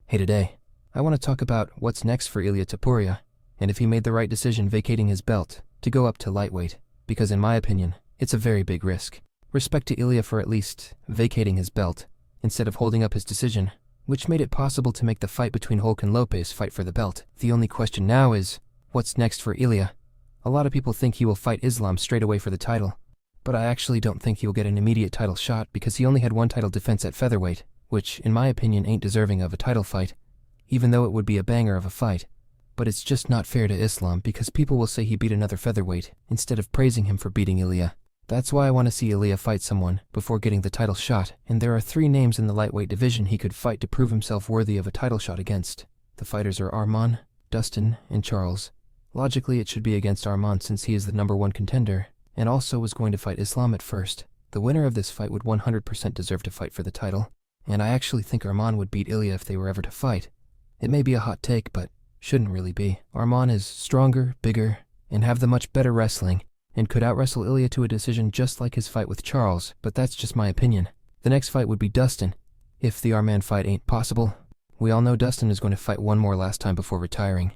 Hey, today, I want to talk about what's next for Ilia Topuria, and if he made the right decision vacating his belt to go up to lightweight, because in my opinion, it's a very big risk. Respect to Ilia for at least vacating his belt, instead of holding up his decision, which made it possible to make the fight between Hulk and Lopez fight for the belt. The only question now is, what's next for Ilia? A lot of people think he will fight Islam straight away for the title, but I actually don't think he will get an immediate title shot because he only had one title defense at featherweight, which, in my opinion, ain't deserving of a title fight, even though it would be a banger of a fight. But it's just not fair to Islam because people will say he beat another featherweight instead of praising him for beating Ilia. That's why I want to see Ilia fight someone before getting the title shot, and there are 3 names in the lightweight division he could fight to prove himself worthy of a title shot against. The fighters are Arman, Dustin, and Charles. Logically, it should be against Arman since he is the #1 contender, and also was going to fight Islam at first. The winner of this fight would 100% deserve to fight for the title, and I actually think Arman would beat Ilia if they were ever to fight. It may be a hot take, but shouldn't really be. Arman is stronger, bigger, and have the much better wrestling, and could out-wrestle Ilia to a decision just like his fight with Charles, but that's just my opinion. The next fight would be Dustin, if the Arman fight ain't possible. We all know Dustin is going to fight one more last time before retiring,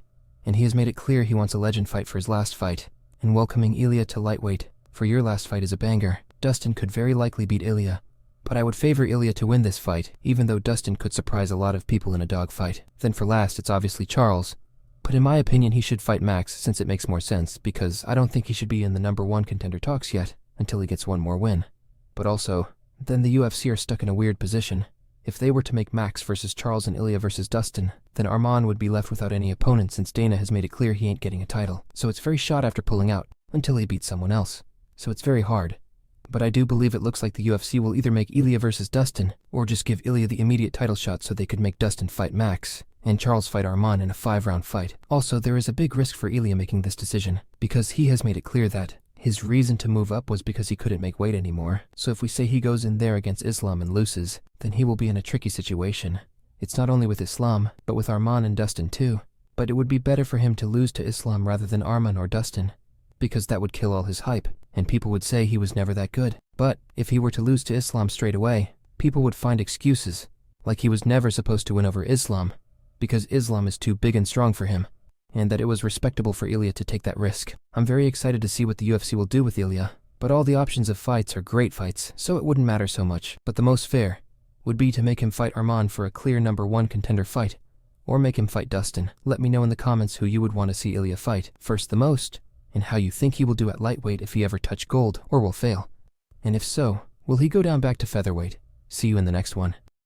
and he has made it clear he wants a legend fight for his last fight, and welcoming Ilia to lightweight for your last fight is a banger. Dustin could very likely beat Ilia, but I would favor Ilia to win this fight, even though Dustin could surprise a lot of people in a dogfight. Then for last, it's obviously Charles, but in my opinion he should fight Max since it makes more sense, because I don't think he should be in the #1 contender talks yet until he gets one more win. But also, then the UFC are stuck in a weird position. If they were to make Max versus Charles and Ilia versus Dustin, then Arman would be left without any opponent since Dana has made it clear he ain't getting a title. So it's very shot after pulling out until he beats someone else. So it's very hard. But I do believe it looks like the UFC will either make Ilia versus Dustin, or just give Ilia the immediate title shot so they could make Dustin fight Max, and Charles fight Arman in a 5-round fight. Also, there is a big risk for Ilia making this decision, because he has made it clear that his reason to move up was because he couldn't make weight anymore. So if we say he goes in there against Islam and loses, then he will be in a tricky situation. It's not only with Islam, but with Arman and Dustin too. But it would be better for him to lose to Islam rather than Arman or Dustin, because that would kill all his hype, and people would say he was never that good. But if he were to lose to Islam straight away, people would find excuses, like he was never supposed to win over Islam, because Islam is too big and strong for him, and that it was respectable for Ilia to take that risk. I'm very excited to see what the UFC will do with Ilia, but all the options of fights are great fights, so it wouldn't matter so much. But the most fair would be to make him fight Arman for a clear #1 contender fight, or make him fight Dustin. Let me know in the comments who you would want to see Ilia fight first the most, and how you think he will do at lightweight if he ever touch gold, or will fail. And if so, will he go down back to featherweight? See you in the next one.